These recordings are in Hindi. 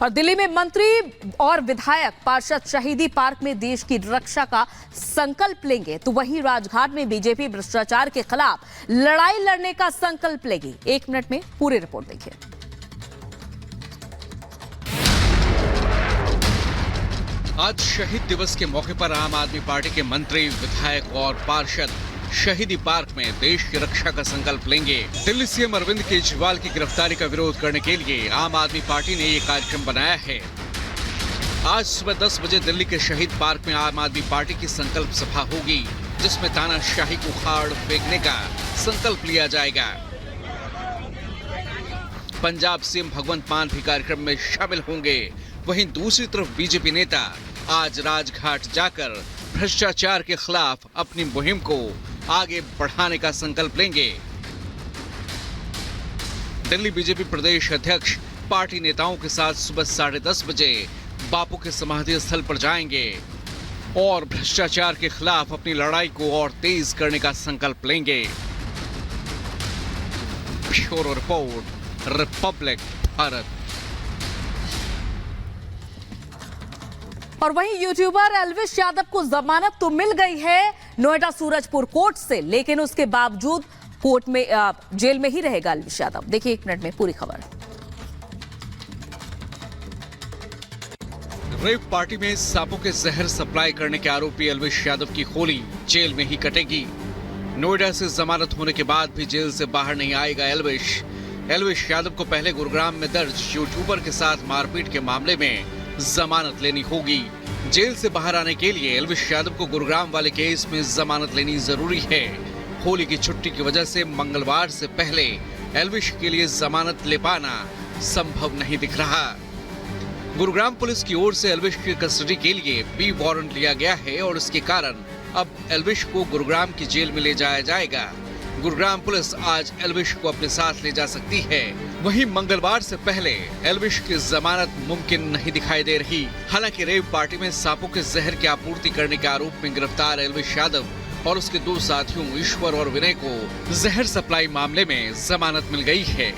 और दिल्ली में मंत्री और विधायक पार्षद शहीदी पार्क में देश की रक्षा का संकल्प लेंगे, तो वहीं राजघाट में बीजेपी भ्रष्टाचार के खिलाफ लड़ाई लड़ने का संकल्प लेगी। 1 मिनट में पूरी रिपोर्ट देखिए। आज शहीद दिवस के मौके पर आम आदमी पार्टी के मंत्री, विधायक और पार्षद शहीदी पार्क में देश की रक्षा का संकल्प लेंगे। दिल्ली सीएम अरविंद केजरीवाल की गिरफ्तारी का विरोध करने के लिए आम आदमी पार्टी ने ये कार्यक्रम बनाया है। आज सुबह 10 बजे दिल्ली के शहीद पार्क में आम आदमी पार्टी की संकल्प सभा होगी, जिसमें तानाशाही को उखाड़ फेंकने का संकल्प लिया जाएगा। पंजाब सीएम भगवंत मान भी कार्यक्रम में शामिल होंगे। वहीं दूसरी तरफ बीजेपी नेता आज राजघाट जाकर भ्रष्टाचार के खिलाफ अपनी मुहिम को आगे बढ़ाने का संकल्प लेंगे। दिल्ली बीजेपी प्रदेश अध्यक्ष पार्टी नेताओं के साथ सुबह 10:30 बजे बापू के समाधि स्थल पर जाएंगे और भ्रष्टाचार के खिलाफ अपनी लड़ाई को और तेज करने का संकल्प लेंगे। Bureau report, Republic Bharat. और वहीं यूट्यूबर एल्विश यादव को जमानत तो मिल गई है नोएडा सूरजपुर कोर्ट से, लेकिन उसके बावजूद कोर्ट में जेल में ही रहेगा एल्विश यादव। देखिए 1 मिनट में पूरी खबर। रेव पार्टी में सांपों के जहर सप्लाई करने के आरोपी एल्विश यादव की होली जेल में ही कटेगी। नोएडा से जमानत होने के बाद भी जेल से बाहर नहीं आएगा एल्विश यादव को पहले गुरुग्राम में दर्ज यूट्यूबर के साथ मारपीट के मामले में जमानत लेनी होगी। जेल से बाहर आने के लिए एल्विश यादव को गुरुग्राम वाले केस में जमानत लेनी जरूरी है। होली की छुट्टी की वजह से मंगलवार से पहले एल्विश के लिए जमानत ले पाना संभव नहीं दिख रहा। गुरुग्राम पुलिस की ओर से एल्विश की कस्टडी के लिए बी वारंट लिया गया है और इसके कारण अब एल्विश को गुरुग्राम की जेल में ले जाया जाएगा। गुरुग्राम पुलिस आज एल्विश को अपने साथ ले जा सकती है। वहीं मंगलवार से पहले एल्विश की जमानत मुमकिन नहीं दिखाई दे रही। हालांकि रेव पार्टी में सांपों के जहर की आपूर्ति करने के आरोप में गिरफ्तार एल्विश यादव और उसके 2 साथियों ईश्वर और विनय को जहर सप्लाई मामले में जमानत मिल गई है।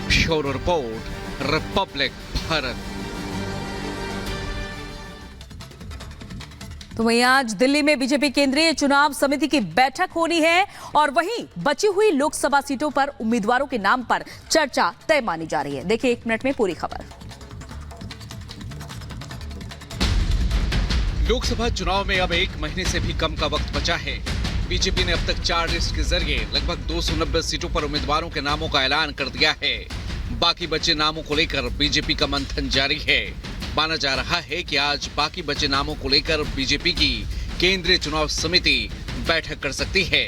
Bureau report, Republic Bharat. तो वहीं आज दिल्ली में बीजेपी केंद्रीय चुनाव समिति की बैठक होनी है और वहीं बची हुई लोकसभा सीटों पर उम्मीदवारों के नाम पर चर्चा तय मानी जा रही है। देखिए 1 मिनट में पूरी खबर। लोकसभा चुनाव में अब 1 महीने से भी कम का वक्त बचा है। बीजेपी ने अब तक 4 लिस्ट के जरिए लगभग 290 सीटों पर उम्मीदवारों के नामों का ऐलान कर दिया है। बाकी बचे नामों को लेकर बीजेपी का मंथन जारी है। माना जा रहा है कि आज बाकी बचे नामों को लेकर बीजेपी की केंद्रीय चुनाव समिति बैठक कर सकती है।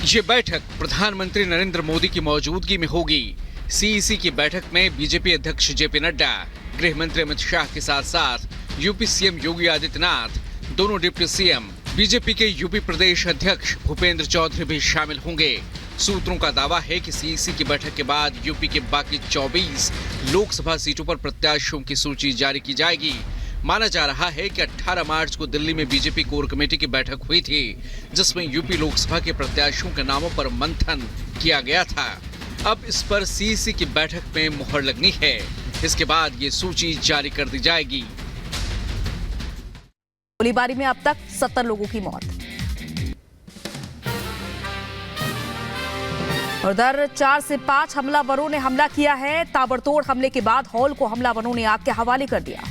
ये बैठक प्रधानमंत्री नरेंद्र मोदी की मौजूदगी में होगी। सीईसी की बैठक में बीजेपी अध्यक्ष जेपी नड्डा, गृह मंत्री अमित शाह के साथ साथ यूपी सीएम योगी आदित्यनाथ, दोनों डिप्टी सीएम, बीजेपी के यूपी प्रदेश अध्यक्ष भूपेंद्र चौधरी भी शामिल होंगे। सूत्रों का दावा है कि सीईसी की बैठक के बाद यूपी के बाकी 24 लोकसभा सीटों पर प्रत्याशियों की सूची जारी की जाएगी। माना जा रहा है कि 18 मार्च को दिल्ली में बीजेपी कोर कमेटी की बैठक हुई थी, जिसमें यूपी लोकसभा के प्रत्याशियों के नामों पर मंथन किया गया था। अब इस पर सीईसी की बैठक में मुहर लगनी है। इसके बाद ये सूची जारी कर दी जाएगी। गोलीबारी में अब तक 70 लोगों की मौत। उधर 4 से 5 हमलावरों ने हमला किया है। ताबड़तोड़ हमले के बाद हॉल को हमलावरों ने आग के हवाले कर दिया।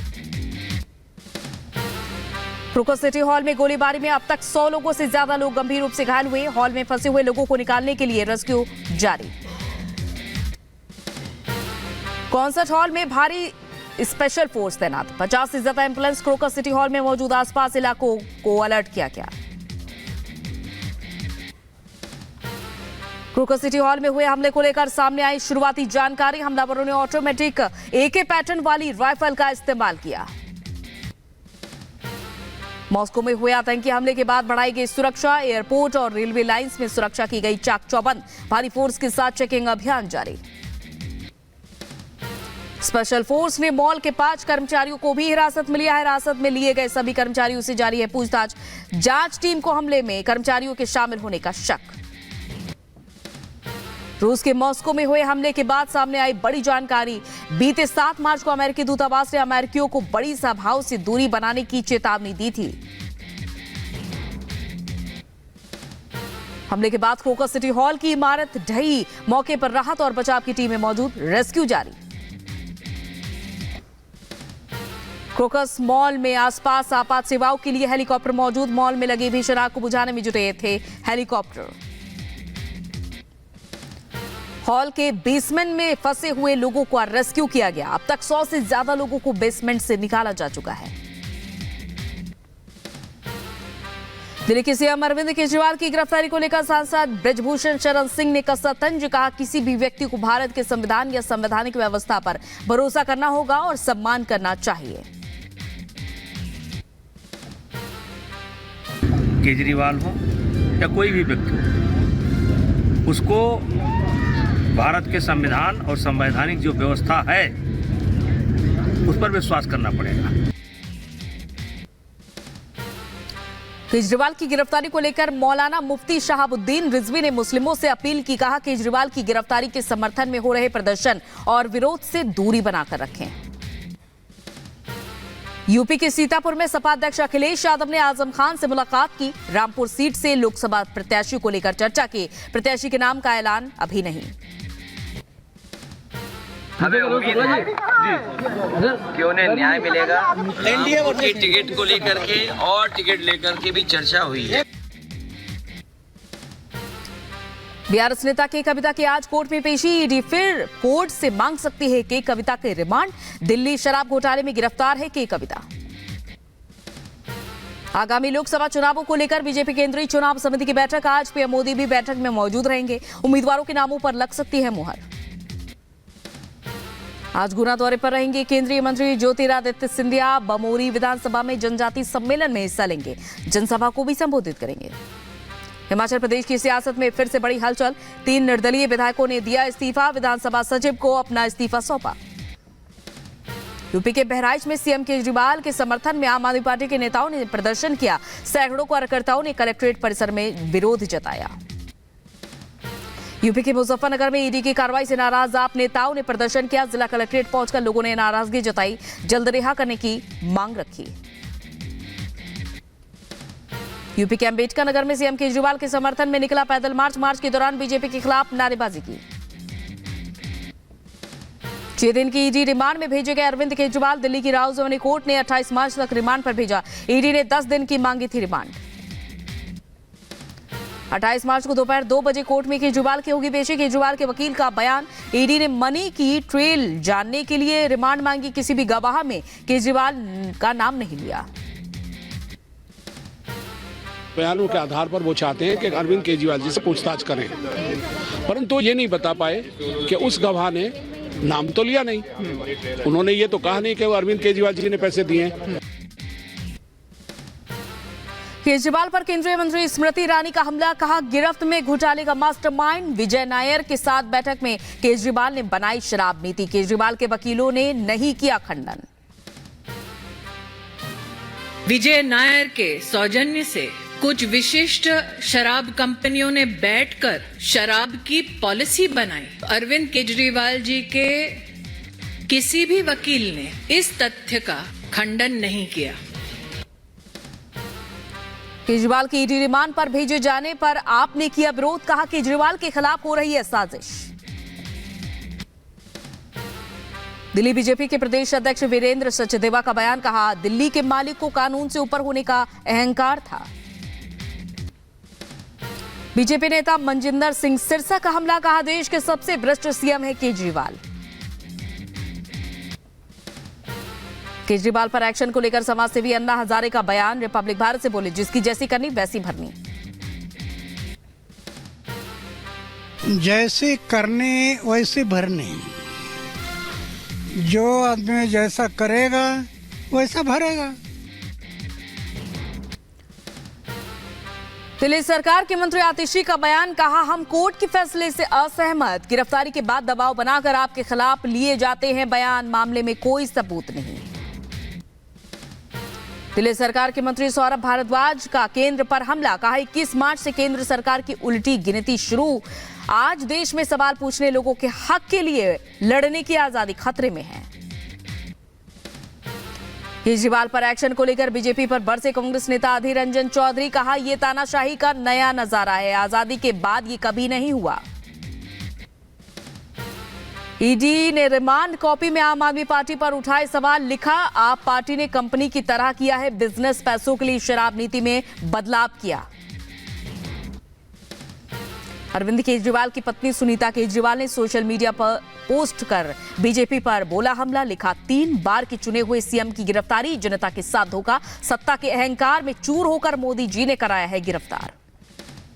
क्रोकर सिटी हॉल में गोलीबारी में अब तक 100 लोगों से ज्यादा लोग गंभीर रूप से घायल हुए। हॉल में फंसे हुए लोगों को निकालने के लिए रेस्क्यू जारी। कॉन्सर्ट हॉल में भारी स्पेशल फोर्स तैनात। 50 से ज्यादा एम्बुलेंस क्रोकर सिटी हॉल में मौजूद आसपास इलाकों को अलर्ट किया गया। क्रोकर सिटी हॉल में हुए हमले को लेकर सामने आई शुरुआती जानकारी। हमलावरों ने ऑटोमेटिक एके पैटर्न वाली राइफल का इस्तेमाल किया। मॉस्को में हुए आतंकी हमले के बाद बढ़ाई गई सुरक्षा। एयरपोर्ट और रेलवे लाइंस में सुरक्षा की गई चाक चौबंद। भारी फोर्स के साथ चेकिंग अभियान जारी। स्पेशल फोर्स ने मॉल के 5 कर्मचारियों को भी हिरासत में लिया है। हिरासत में लिए गए सभी कर्मचारियों से जारी है पूछताछ। जांच टीम को हमले में कर्मचारियों के शामिल होने का शक। रूस के मॉस्को में हुए हमले के बाद सामने आई बड़ी जानकारी। बीते 7 मार्च को अमेरिकी दूतावास ने अमेरिकियों को बड़ी सभाओं से दूरी बनाने की चेतावनी दी थी। हमले के बाद क्रोकस सिटी हॉल की इमारत ढही। मौके पर राहत और बचाव की टीमें मौजूद, रेस्क्यू जारी। क्रोकस मॉल में आसपास आपात सेवाओं के लिए हेलीकॉप्टर मौजूद। मॉल में लगी भीषण आग को बुझाने में जुटे थे हेलीकॉप्टर। हॉल के बेसमेंट में फंसे हुए लोगों को रेस्क्यू किया गया। अब तक 100 से ज्यादा लोगों को बेसमेंट से निकाला जा चुका है। दिल्ली के सीएम अरविंद केजरीवाल की गिरफ्तारी को लेकर सांसद ब्रजभूषण शरण सिंह ने कसा तंज। कहा, किसी भी व्यक्ति को भारत के संविधान या संवैधानिक व्यवस्था पर भरोसा करना होगा और सम्मान करना चाहिए। केजरीवाल हो या कोई भी व्यक्ति हो, उसको भारत के संविधान और संवैधानिक जो व्यवस्था है उस पर विश्वास करना पड़ेगा। केजरीवाल की गिरफ्तारी को लेकर मौलाना मुफ्ती शहाबुद्दीन रिजवी ने मुस्लिमों से अपील की। कहा, केजरीवाल की गिरफ्तारी के समर्थन में हो रहे प्रदर्शन और विरोध से दूरी बनाकर रखें। यूपी के सीतापुर में सपा अध्यक्ष अखिलेश यादव ने आजम खान से मुलाकात की। रामपुर सीट से लोकसभा प्रत्याशी को लेकर चर्चा की। प्रत्याशी के नाम का ऐलान अभी नहीं। हमें उम्मीद है कि उन्हें न्याय मिलेगा। एनडीए की टिकट को लेकर के और टिकट लेकर के भी चर्चा हुई है। बीआरएस नेता के कविता की आज कोर्ट में पेशी। ईडी फिर कोर्ट से मांग सकती है के कविता के रिमांड। दिल्ली शराब घोटाले में गिरफ्तार है के कविता। आगामी लोकसभा चुनावों को लेकर बीजेपी केंद्रीय चुनाव समिति की बैठक आज। पीएम मोदी भी बैठक में मौजूद रहेंगे। उम्मीदवारों के नामों पर लग सकती है मुहर। आज गुना दौरे पर रहेंगे केंद्रीय मंत्री ज्योतिरादित्य सिंधिया। बमोरी विधानसभा में जनजाति सम्मेलन में हिस्सा लेंगे। जनसभा को भी संबोधित करेंगे। हिमाचल प्रदेश की सियासत में फिर से बड़ी हलचल। 3 निर्दलीय विधायकों ने दिया इस्तीफा। विधानसभा सचिव को अपना इस्तीफा सौंपा। यूपी के बहराइच में सीएम केजरीवाल के समर्थन में आम आदमी पार्टी के नेताओं ने प्रदर्शन किया। सैकड़ों कार्यकर्ताओं ने कलेक्ट्रेट परिसर में विरोध जताया। यूपी के मुजफ्फरनगर में ईडी की कार्रवाई से नाराज आप नेताओं ने प्रदर्शन किया। जिला कलेक्ट्रेट पहुंचकर लोगों ने नाराजगी जताई। जल्द रिहा करने की मांग रखी। यूपी के अंबेडकर नगर में सीएम केजरीवाल के समर्थन में निकला पैदल मार्च। मार्च के दौरान बीजेपी के खिलाफ नारेबाजी की। 6 दिन की ईडी रिमांड में भेजे गए अरविंद केजरीवाल। दिल्ली की राउजोनी कोर्ट ने 28 मार्च तक रिमांड पर भेजा। ईडी ने 10 दिन की मांगी थी रिमांड। 28 मार्च को दोपहर 2 बजे कोर्ट में केजरीवाल की होगी पेशी। केजरीवाल के वकील का बयान। ईडी ने मनी की ट्रेल जानने के लिए रिमांड मांगी। किसी भी गवाह में केजरीवाल का नाम नहीं लिया। बयानों के आधार पर वो चाहते हैं कि अरविंद केजरीवाल जी से पूछताछ करें, परंतु ये नहीं बता पाए कि उस गवाह ने नाम तो लिया नहीं। उन्होंने ये तो कहा नहीं कि वो अरविंद केजरीवाल जी ने पैसे दिए। केजरीवाल पर केंद्रीय मंत्री स्मृति ईरानी का हमला। कहा, गिरफ्त में घोटाले का मास्टरमाइंड विजय नायर के साथ बैठक में केजरीवाल ने बनाई शराब नीति। केजरीवाल के वकीलों ने नहीं किया खंडन। विजय नायर के सौजन्य से कुछ विशिष्ट शराब कंपनियों ने बैठकर शराब की पॉलिसी बनाई। अरविंद केजरीवाल जी के किसी भी वकील ने इस तथ्य का खंडन नहीं किया। केजरीवाल की ईडी रिमांड पर भेजे जाने पर आपने किया विरोध। कहा, केजरीवाल के खिलाफ हो रही है साजिश। दिल्ली बीजेपी के प्रदेश अध्यक्ष वीरेंद्र सचदेवा का बयान। कहा, दिल्ली के मालिक को कानून से ऊपर होने का अहंकार था। बीजेपी नेता मनजिंदर सिंह सिरसा का हमला। कहा, देश के सबसे भ्रष्ट सीएम है केजरीवाल। केजरीवाल पर एक्शन को लेकर समाजसेवी अन्ना हजारे का बयान। रिपब्लिक भारत से बोले, जिसकी जैसी करनी वैसी भरनी। जैसे करने वैसे भरने। जो आदमी जैसा करेगा वैसा भरेगा। दिल्ली सरकार के मंत्री आतिशी का बयान। कहा, हम कोर्ट के फैसले से असहमत। गिरफ्तारी के बाद दबाव बनाकर आपके खिलाफ लिए जाते हैं बयान। मामले में कोई सबूत नहीं। दिल्ली सरकार के मंत्री सौरभ भारद्वाज का केंद्र पर हमला। कहा, 21 मार्च से केंद्र सरकार की उल्टी गिनती शुरू। आज देश में सवाल पूछने लोगों के हक के लिए लड़ने की आजादी खतरे में है। केजरीवाल पर एक्शन को लेकर बीजेपी पर बरसे कांग्रेस नेता अधीर रंजन चौधरी। कहा, यह तानाशाही का नया नजारा है, आजादी के बाद ये कभी नहीं हुआ। ईडी ने रिमांड कॉपी में आम आदमी पार्टी पर उठाए सवाल। लिखा, आप पार्टी ने कंपनी की तरह किया है बिजनेस, पैसों के लिए शराब नीति में बदलाव किया। अरविंद केजरीवाल की पत्नी सुनीता केजरीवाल ने सोशल मीडिया पर पोस्ट कर बीजेपी पर बोला हमला। लिखा, 3 बार के चुने हुए सीएम की गिरफ्तारी, जनता के साथ धोखा, सत्ता के अहंकार में चूर होकर मोदी जी ने कराया है गिरफ्तार।